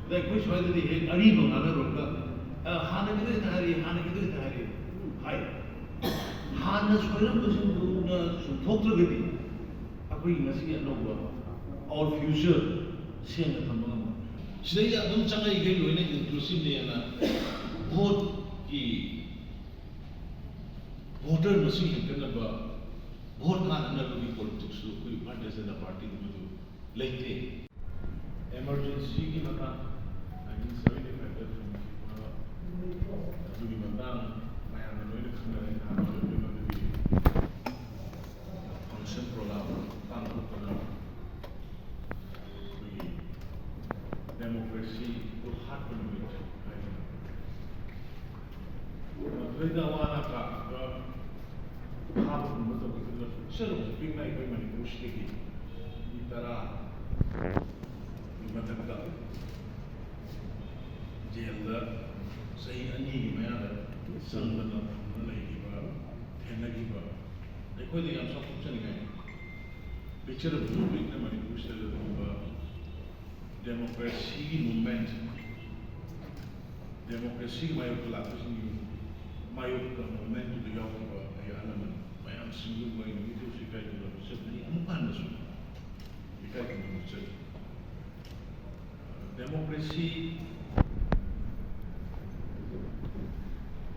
like which way did he Ariba Nanaruka? Hanakidu Tahari, Hanakidu Tahari. Hi. Hana's William was in Totally. A queen as he had no work. All future, seeing at the moment. Today, I don't think I get winning inclusively and vote voter machine can never vote not under the politics to be partisan the party to late emergency in a 1975 to be Madame, my anointed function program, democracy would happen with Being like women who sticky, Itara, Mataka, Jailer, say any man, son of lady, Tenagiba. They call the answer to Senegal. Picture of blue big money who said democracy movement. Democracy, my collaboration, my movement to the young element. I am single my videos if I do not simply unpunishment. If I do not say democracy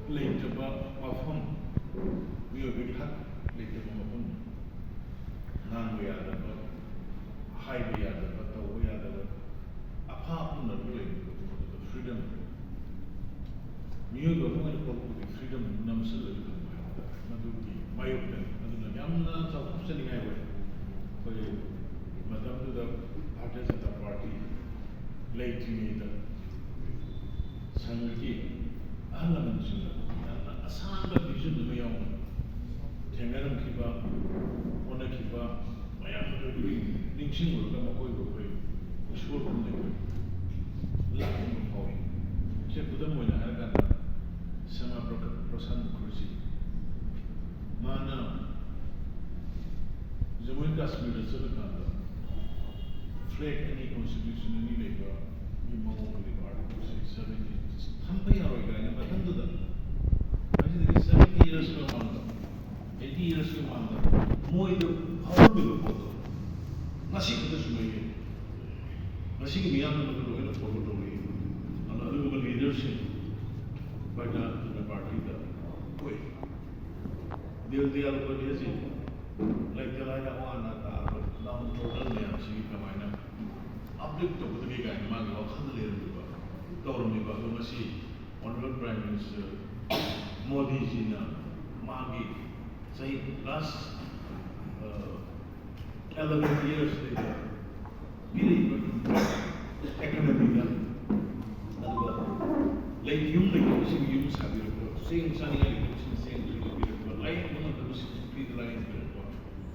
later of home. We are very hard later of home. None we are the high we are the but we are the apart from the freedom. You go to freedom numbers. My opinion, Yamna of sending highway for Madame to the parties of the party, late teenager, Sangaki, Alan, a sound of vision to me on Tangaram Kiba, Ona Kiba, my after doing Nixon will come away with a short from the way. Laughing of Hoy. Check with them when I had done Sama Prasan Kursi. Mana Jammu and Kashmir is a flag any constitution any labor, you know, Article 70. Something are going to do that. I think it is 70 years ago, 80 years ago, more in the power of the photo. Nothing to do. Nothing beyond the royal photo. Another leadership by the party. They are like the Laya Wana, down total land, she come in uplift of the big and man of Dormiba, Lumasi, Honorable Prime Minister, Modi Jina, Magi, say last 11 years later, economic like you like use have your same sunny same light one of the street lines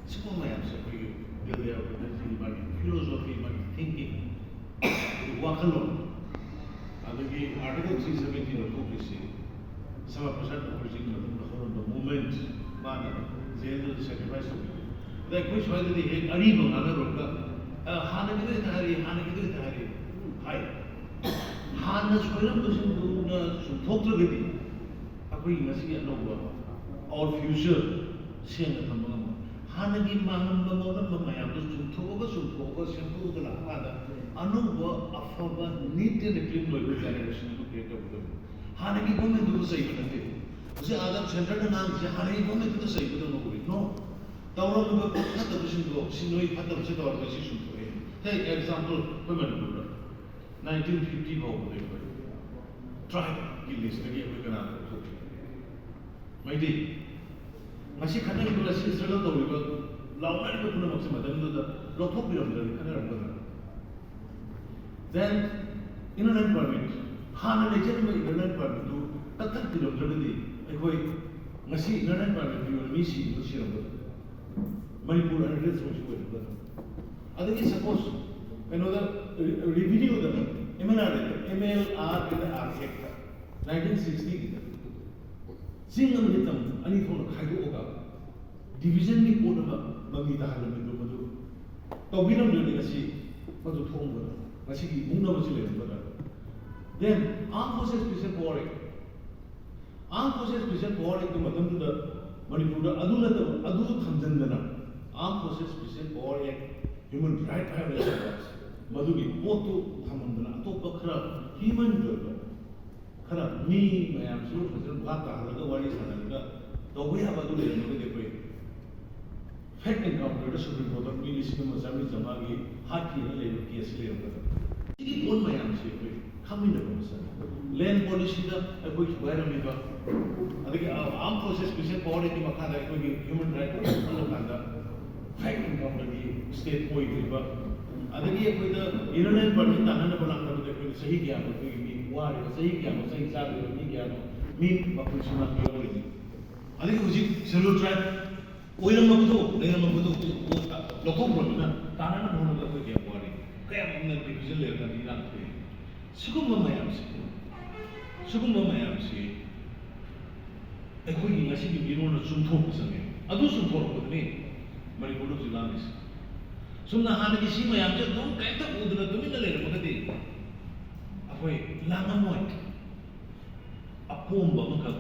simple my answer for you they are my philosophy my thinking walk alone the article 317 of democracy some percent of the movement man the sacrifice of people like which way they Ariba Nanaruka Hanakidu Tahari hi Hana's William was in Totally. A queen as he had no work. All future, seeing at the moment. Hanagi Maham Mayam to Toga, simple to La Pada. Anuba, a former neat and a clean with generation to create over them. Hanagi woman to the same thing. The other centered and answer Hanagi woman to the same thing. No. Tauranga put the vision go, Sinui had the organization for him. Take example, women. 1950 home, try Gillis, the game we can have. My dear, Masi Kanan will assist a lot of people, Laura to Maxima, then the Lotopium, the Canada. Then, in an environment, Hana legitimate in an environment to attack the locality, a way, Masi in an environment, you will miss it to share Manipur and Red Switch. I think it's supposed another review the MLR in the architect 1960 single rhythm any from Hagoga division report of Mamita Halamadu. But we don't do the sea for the home. Masiki Muna was Then armed forces special power act. Armed forces special power act matam da Manipur aduna da adu thamjandana armed forces special power act human right violations madugi potu thamandana atopa khara human right khara mi mayam su fajan bhat ta halaga wari sanalaga tawai haba du le no de koi fact encounter da supreme court of mi lising masami jamagi hati na le case le ro ini pon mayam se koi kami da komasa land policy da koi bayar mi ba adike armed forces special power act ma khada koi human right ko kanda fact encounter di state koi ba adike koi da internal permit tanana balang da koi sahi kya ba koi mi wari sahi kya ba sahi sa ba mi kya ba mi ba koi suna kyo ri adike huji zero tribe oiram ma budo leram ma budo lokok ro na tanana bhono da koi kya wari kaya amna division le ka di na sigumma mayam si ꯑꯩꯈꯣꯏꯒꯤ ꯉꯁꯤꯒꯤ ꯃꯤꯔꯣꯟꯅ ꯆꯨꯝꯊꯣꯛꯄ ꯆꯪꯉꯦ ꯑꯗꯨ ꯆꯨꯝꯊꯣꯔꯛꯄꯗꯨꯅꯤ ꯃꯅꯤꯄꯨꯔꯗ ꯍꯧꯖꯤꯛ ꯂꯥꯡꯉꯤꯁꯦ ꯁꯨꯝꯅ ꯍꯥꯟꯅꯒꯤ ꯁꯤ ꯃꯌꯥꯝꯁꯦ ꯑꯗꯨꯝ ꯀꯩꯝꯇ ꯎꯗꯅ ꯇꯨꯃꯤꯟꯅ ꯂꯩꯔꯝꯃꯒꯗꯤ ꯑꯩꯈꯣꯏ ꯂꯥꯡꯉꯝꯃꯣꯏ ꯑꯄꯣꯝꯕ ꯑꯃꯈꯛ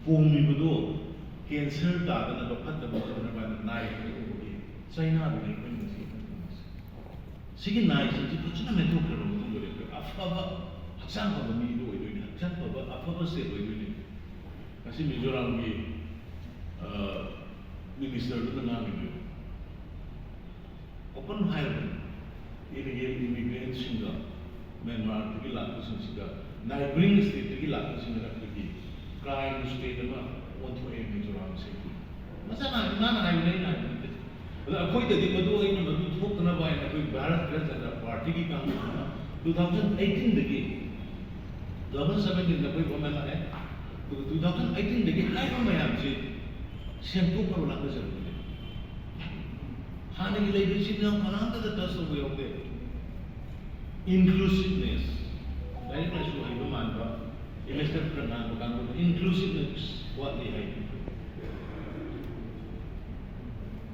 ꯄꯣꯝꯃꯤꯕꯗꯣ ꯀꯦꯟꯁꯔ ꯇꯥꯗꯅꯕ ꯐꯠꯇꯕ ꯇꯧꯅꯕ ꯅꯥꯏꯕ ꯎꯕꯒꯤ ꯆꯩꯅꯥꯗꯨꯅꯤ ꯑꯩꯈꯣꯏꯅ ꯉꯁꯤ ꯈꯪꯉꯤꯁꯦ ꯁꯤꯒꯤ ꯅꯥꯏꯁꯤꯡꯁꯤ ꯐꯖꯅ ꯃꯦꯟꯊꯣꯛꯈ꯭ꯔꯕ ꯃꯇꯨꯡꯗꯗꯤ ꯑꯩꯈꯣꯏ ꯑꯐꯕ ꯍꯛꯆꯥꯡ ꯐꯕ ꯃꯤꯗꯣ ꯑꯣꯏꯗꯣꯏꯅꯤ ꯍꯛꯆꯥꯡ ꯐꯕ ꯑꯐꯕ ꯁ꯭ꯇꯦꯠ ꯑꯣꯏꯗꯣꯏꯅꯤ Kasi Mizoramgi minister itu nang itu, open hiring, illegal immigrants singa, Myanmar itu laku singa, neighboring state itu laku singa lagi, crime state itu mah untuk Mizoram sih. Masa mana hiring? Aku itu di Madura ini Madura tuh kenapa ya? Aku Bharat Kerja Party ki kamu 2018 lagi, 2017 dah aku pemenang ya. 2018 dagi haiba mayam se sentop ko la kajar ko hane gi leadership na pananta da tas ho yoge inclusiveness dai na su haiba man ba investor prana ko kan ko inclusiveness what they hai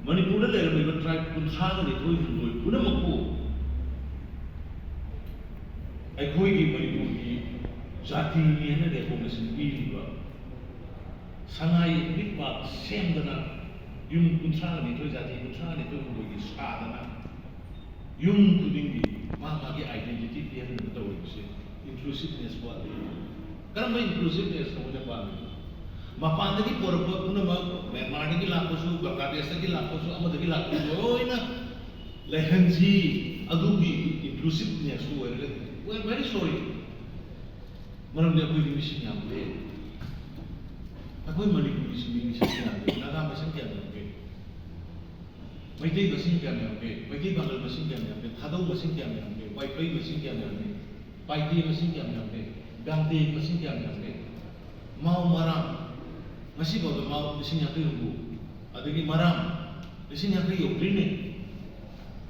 Manipur le le ba tribe kun thang ni thoi thoi puna makku ai khoi gi Manipur gi Jati ini ada recognition ini juga. Sangai ini pak sem dana, yung kuncara ni tu jati kuncara ni tu untuk isah dana. Yung kudingi, mama ki identity dia ni betul itu inclusiveness buat dia. Kerana inclusiveness kamu dapat. Mapan lagi porpot pun nama, Myanmar lagi laku su, Bangladesh lagi laku su, Amad lagi laku su. Oh ina, lehenji, adugi inclusiveness tu. We are very sorry. Malam dia boleh misi nyampe, aku malik misi nyampe, naga mesin kaya nyampe, Maitei mesin kaya nyampe, Maitei Bangal mesin kaya nyampe, Thadau mesin kaya nyampe, Waipei mesin kaya nyampe, Paiti mesin kaya nyampe, Gangte mesin kaya nyampe, Mau Maram, masih bawa mau mesin nyampe lumbu, ada lagi Maram, mesin nyampe yukrini,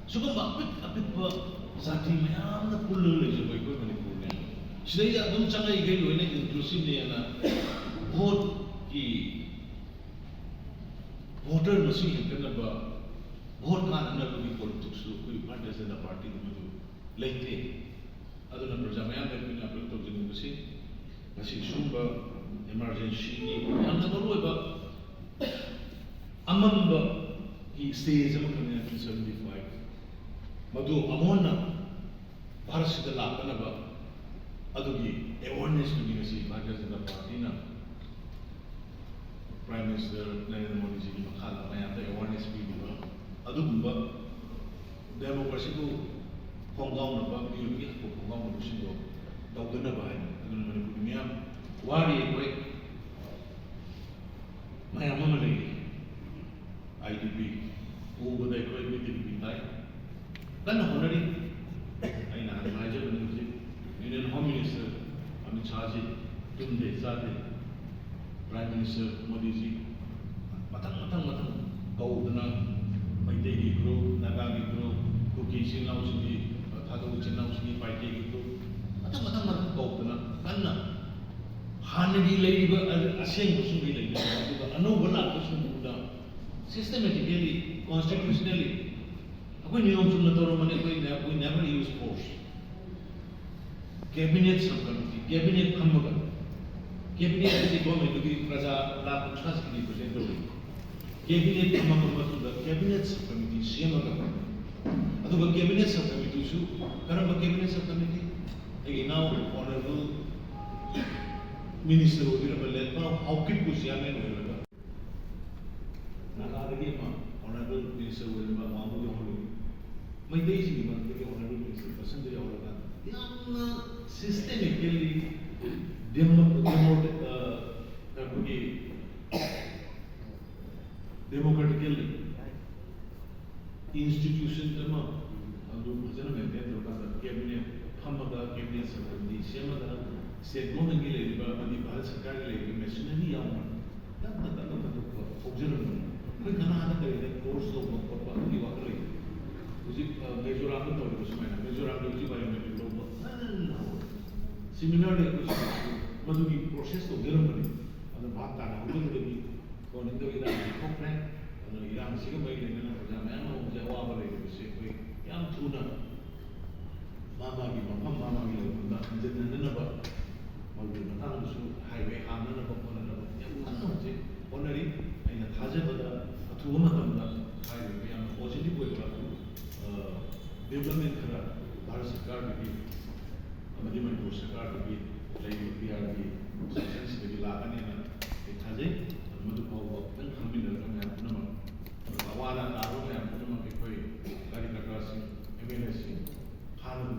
suka apit zati mana nak pulau lagi baik baik ni. Sedaya adum cangai gay loine inclusive ni ana vote ki voter masih yang kena ba vote kan anda bagi politics lu koi parti ada parti tu leite aduna berjamaah dan punya politik jenis masih sumba emergency ni anda baru ba amam ba ki stage sama kena 1975 madu amona Bharat sedala kana ba adugi awareness to be Bharatiya Janata Party na Prime Minister Narendra Modi ji ki makhala mayam da awareness bi ba adugumba democracy ko khonggaw na ba mi ki ko khonggaw na shi do dawdana ba aduna mani ku miyam wari koi mayam ma le IDP ko bodai koi mi ti tai kan honari aina maja bani ji Indian Home Minister Amit Shah ji, Tunde Zade, Prime Minister Modi ji, matang kau dana, Maitei group, Naga group, Kuki Sinau sini, Thadau Sinau sini, Paiti group, matang kau dana, karena hanegi lagi asing kusumi lagi, anu benar kusumi muda, systematically, constitutionally, aku ni orang sunnah orang mana aku never use force. cabinet subcommittee, cabinet Kamaga, cabinet is the government of the Praja Lab Trust representative. Cabinet Kamaga, cabinet subcommittee, Siamaga. Aduga cabinet subcommittee, Karamba cabinet subcommittee, again now honorable Minister Udirabal, now how keep Kusiaman will Nakadagi, honorable Minister Udirabal, Mamu Yahoo. My days in the honorable Minister, Sunday Oraga. Young systemically democratically institution cabinet cabinet subcommittee state government Bharat Sarkar machinery course similarly process of Germany and the Bhata going into Iran, Iran, Singapore, Jawab, Yam Tuna, Mama, Mama, highway, honoring and a Tajabada, a Tuama, highway, and positive development, Bharat Sarkar, Madhyamani Sarkar, PRB, sensitive Lapanina, a Taje, Madhuko, and Hamina, Awana, Aruna, Putama, Karikakas, MLSC, Hanam,